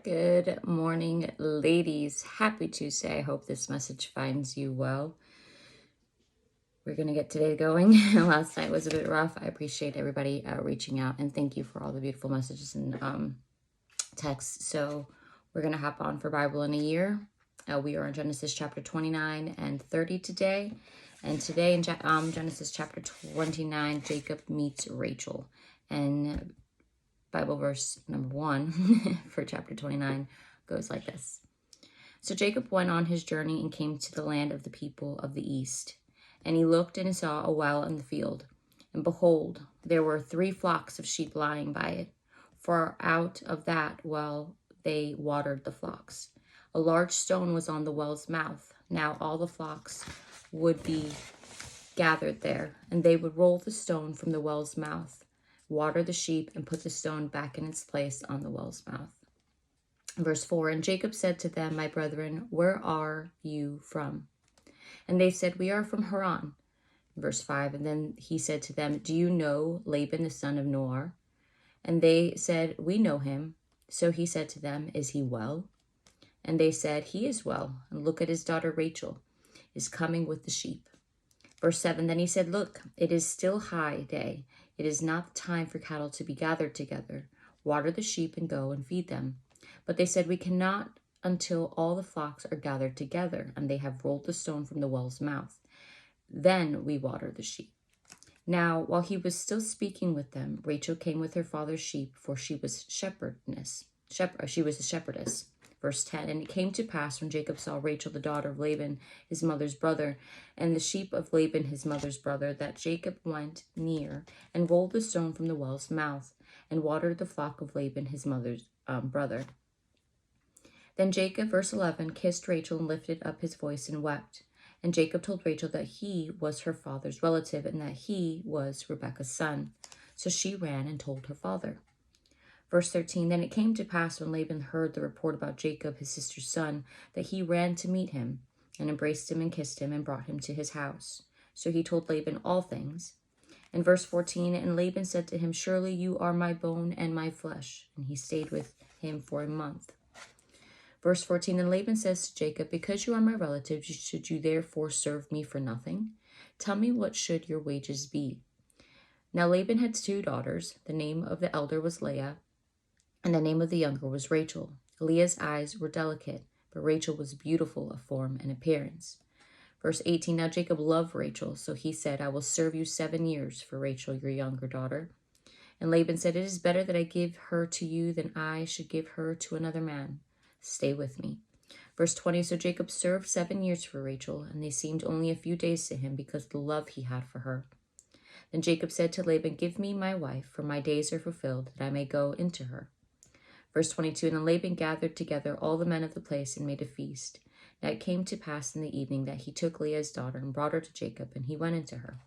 Good morning, ladies. Happy Tuesday. I hope this message finds you well. We're going to get today going. Last night was a bit rough. I appreciate everybody reaching out, and thank you for all the beautiful messages and texts. So we're going to hop on for Bible in a Year. We are in Genesis chapter 29 and 30 today. And today in Genesis chapter 29, Jacob meets Rachel. And Bible verse number 1 for chapter 29 goes like this. So Jacob went on his journey and came to the land of the people of the east. And he looked and saw a well in the field. And behold, there were 3 flocks of sheep lying by it. For out of that well they watered the flocks. A large stone was on the well's mouth. Now all the flocks would be gathered there, and they would roll the stone from the well's mouth, water the sheep, and put the stone back in its place on the well's mouth. Verse 4, and Jacob said to them, my brethren, where are you from? And they said, we are from Haran. Verse 5, and then he said to them, do you know Laban the son of Nahor? And they said, we know him. So he said to them, is he well? And they said, he is well. And look at his daughter Rachel is coming with the sheep. Verse 7, then he said, look, it is still high day. It is not the time for cattle to be gathered together. Water the sheep and go and feed them. But they said, we cannot until all the flocks are gathered together, and they have rolled the stone from the well's mouth. Then we water the sheep. Now, while he was still speaking with them, Rachel came with her father's sheep, for she was she was a shepherdess. Verse 10, and it came to pass when Jacob saw Rachel, the daughter of Laban, his mother's brother, and the sheep of Laban, his mother's brother, that Jacob went near and rolled the stone from the well's mouth and watered the flock of Laban, his mother's brother. Then Jacob, verse 11, kissed Rachel and lifted up his voice and wept. And Jacob told Rachel that he was her father's relative and that he was Rebekah's son. So she ran and told her father. Verse 13, then it came to pass when Laban heard the report about Jacob, his sister's son, that he ran to meet him and embraced him and kissed him and brought him to his house. So he told Laban all things. And verse 14, and Laban said to him, surely you are my bone and my flesh. And he stayed with him for a month. Verse 14, and Laban says to Jacob, because you are my relative, should you therefore serve me for nothing? Tell me, what should your wages be? Now Laban had 2 daughters. The name of the elder was Leah, and the name of the younger was Rachel. Leah's eyes were delicate, but Rachel was beautiful of form and appearance. Verse 18, now Jacob loved Rachel, so he said, I will serve you 7 years for Rachel, your younger daughter. And Laban said, it is better that I give her to you than I should give her to another man. Stay with me. Verse 20, so Jacob served 7 years for Rachel, and they seemed only a few days to him because of the love he had for her. Then Jacob said to Laban, give me my wife, for my days are fulfilled, that I may go into her. Verse 22, and then Laban gathered together all the men of the place and made a feast. Now it came to pass in the evening that he took Leah's daughter and brought her to Jacob, and he went into her.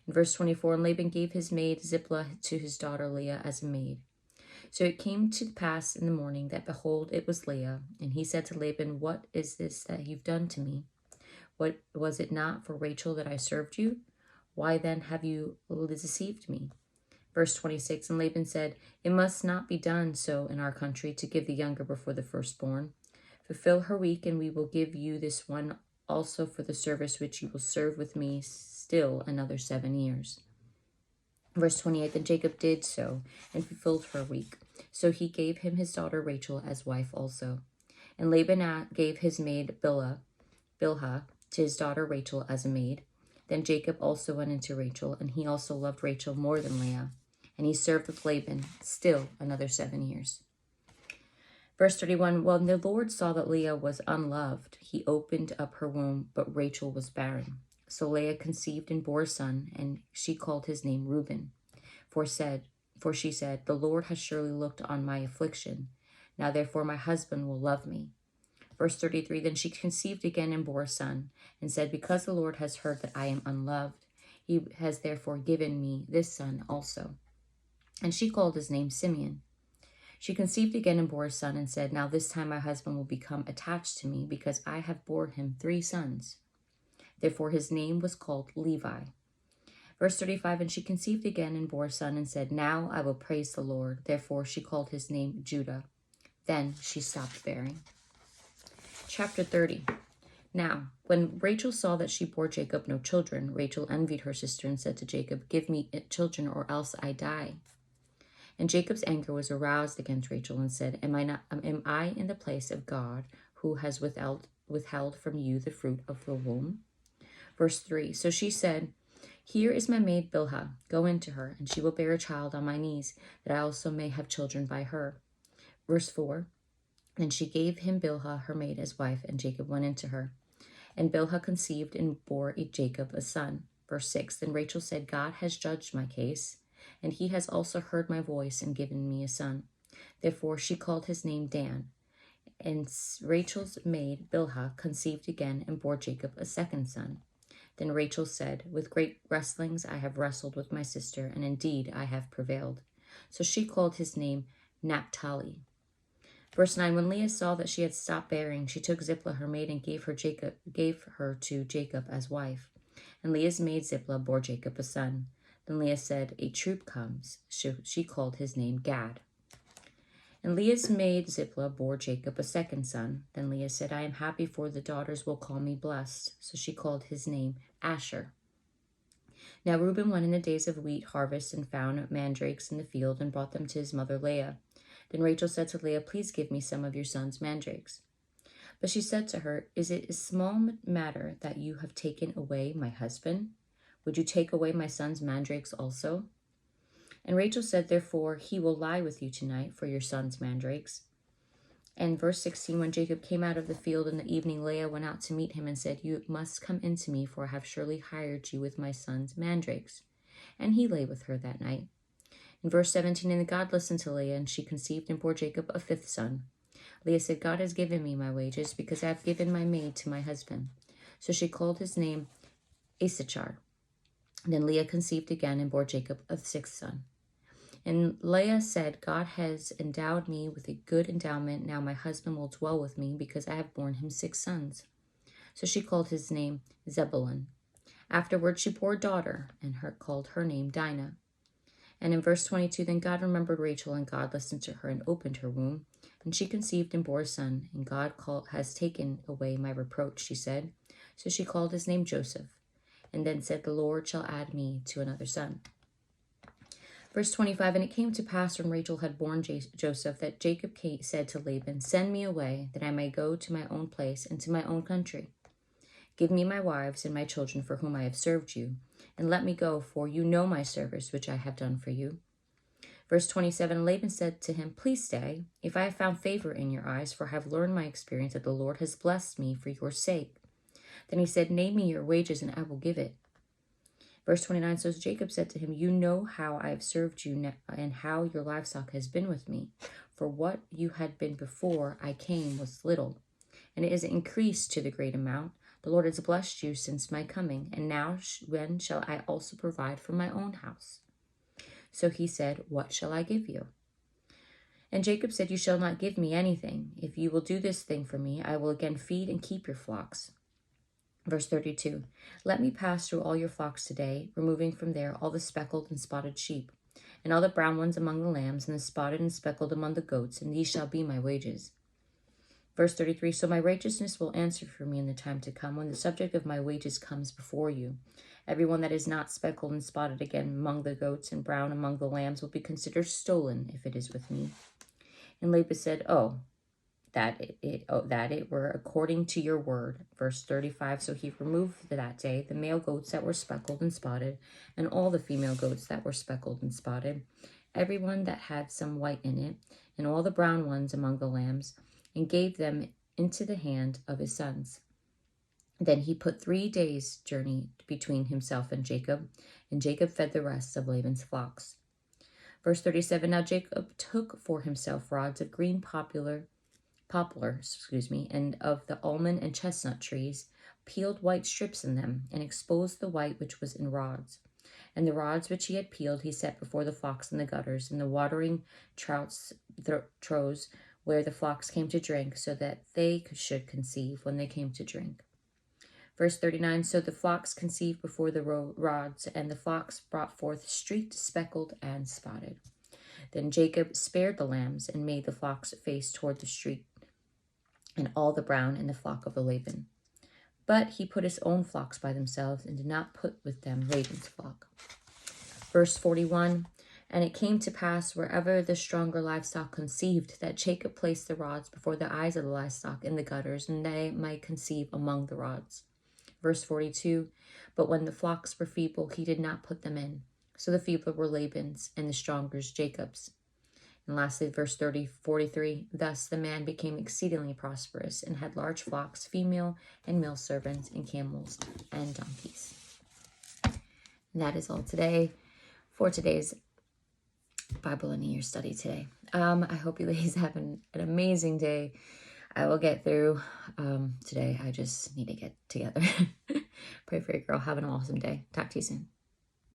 In verse 24, and Laban gave his maid Zilpah to his daughter Leah as a maid. So it came to pass in the morning that, behold, it was Leah. And he said to Laban, what is this that you've done to me? What was it not for Rachel that I served you? Why then have you deceived me? Verse 26, and Laban said, it must not be done so in our country to give the younger before the firstborn. Fulfill her week, and we will give you this one also for the service which you will serve with me still another 7 years. Verse 28, then Jacob did so and fulfilled her week. So he gave him his daughter Rachel as wife also. And Laban gave his maid Bilhah to his daughter Rachel as a maid. Then Jacob also went into Rachel, and he also loved Rachel more than Leah. And he served with Laban still another 7 years. Verse 31, when the Lord saw that Leah was unloved, he opened up her womb, but Rachel was barren. So Leah conceived and bore a son, and she called his name Reuben. For she said, the Lord has surely looked on my affliction. Now therefore my husband will love me. Verse 33, then she conceived again and bore a son, and said, because the Lord has heard that I am unloved, he has therefore given me this son also. And she called his name Simeon. She conceived again and bore a son, and said, now this time my husband will become attached to me, because I have borne him 3 sons. Therefore his name was called Levi. Verse 35, and she conceived again and bore a son, and said, now I will praise the Lord. Therefore she called his name Judah. Then she stopped bearing. Chapter 30. Now, when Rachel saw that she bore Jacob no children, Rachel envied her sister and said to Jacob, "Give me children, or else I die." And Jacob's anger was aroused against Rachel and said, Am I in the place of God, who has withheld from you the fruit of the womb? Verse 3. So she said, Here is my maid Bilhah. Go into her, and she will bear a child on my knees, that I also may have children by her. Verse 4. Then she gave him Bilhah, her maid, as wife, and Jacob went into her. And Bilhah conceived and bore Jacob a son. Verse 6. Then Rachel said, God has judged my case, and he has also heard my voice and given me a son. Therefore she called his name Dan. And Rachel's maid Bilhah conceived again and bore Jacob a second son. Then Rachel said, With great wrestlings I have wrestled with my sister, and indeed I have prevailed. So she called his name Naphtali. Verse 9, when Leah saw that she had stopped bearing, she took Zilpah her maid and gave her to Jacob as wife. And Leah's maid Zilpah bore Jacob a son. Then Leah said, A troop comes. She called his name Gad. And Leah's maid Zilpah bore Jacob a second son. Then Leah said, I am happy, for the daughters will call me blessed. So she called his name Asher. Now Reuben went in the days of wheat harvest and found mandrakes in the field and brought them to his mother Leah. Then Rachel said to Leah, Please give me some of your son's mandrakes. But she said to her, Is it a small matter that you have taken away my husband? Would you take away my son's mandrakes also? And Rachel said, Therefore he will lie with you tonight for your son's mandrakes. And verse 16, when Jacob came out of the field in the evening, Leah went out to meet him and said, You must come in to me, for I have surely hired you with my son's mandrakes. And he lay with her that night. In verse 17, and God listened to Leah, and she conceived and bore Jacob a fifth son. Leah said, God has given me my wages, because I have given my maid to my husband. So she called his name Issachar. Then Leah conceived again and bore Jacob a sixth son. And Leah said, God has endowed me with a good endowment. Now my husband will dwell with me, because I have borne him 6 sons. So she called his name Zebulun. Afterward she bore a daughter, and called her name Dinah. And in verse 22, then God remembered Rachel, and God listened to her and opened her womb. And she conceived and bore a son. And God has taken away my reproach, she said. So she called his name Joseph. And then said, The Lord shall add me to another son. Verse 25, and it came to pass when Rachel had borne Joseph that Jacob said to Laban, Send me away, that I may go to my own place and to my own country. Give me my wives and my children for whom I have served you, and let me go, for you know my service which I have done for you. Verse 27, Laban said to him, Please stay, if I have found favor in your eyes, for I have learned my experience that the Lord has blessed me for your sake. Then he said, Name me your wages, and I will give it. Verse 29, so Jacob said to him, You know how I have served you, and how your livestock has been with me. For what you had been before I came was little, and it is increased to the great amount. The Lord has blessed you since my coming, and now when shall I also provide for my own house? So he said, What shall I give you? And Jacob said, You shall not give me anything. If you will do this thing for me, I will again feed and keep your flocks. Verse 32, Let me pass through all your flocks today, removing from there all the speckled and spotted sheep, and all the brown ones among the lambs, and the spotted and speckled among the goats, and these shall be my wages. Verse 33, So my righteousness will answer for me in the time to come, when the subject of my wages comes before you. Everyone that is not speckled and spotted again among the goats and brown among the lambs will be considered stolen if it is with me. And Laban said, that it were according to your word. Verse 35, so he removed that day the male goats that were speckled and spotted, and all the female goats that were speckled and spotted, every one that had some white in it, and all the brown ones among the lambs, and gave them into the hand of his sons. Then he put 3 days' journey between himself and Jacob fed the rest of Laban's flocks. Verse 37, now Jacob took for himself rods of green poplar, and of the almond and chestnut trees, peeled white strips in them, and exposed the white which was in rods. And the rods which he had peeled he set before the flocks in the gutters, and the watering troughs where the flocks came to drink, so that they should conceive when they came to drink. Verse 39, so the flocks conceived before the rods, and the flocks brought forth streaked, speckled, and spotted. Then Jacob spared the lambs and made the flocks face toward the street, and all the brown in the flock of the Laban. But he put his own flocks by themselves and did not put with them Laban's flock. Verse 41, and it came to pass wherever the stronger livestock conceived that Jacob placed the rods before the eyes of the livestock in the gutters, and they might conceive among the rods. Verse 42, but when the flocks were feeble, he did not put them in. So the feebler were Laban's and the strongers Jacob's. And lastly, verse 43, thus the man became exceedingly prosperous and had large flocks, female and male servants, and camels and donkeys. And that is all today for today's Bible in a Year study today. I hope you ladies have an amazing day. I will get through today. I just need to get together. Pray for your girl. Have an awesome day. Talk to you soon.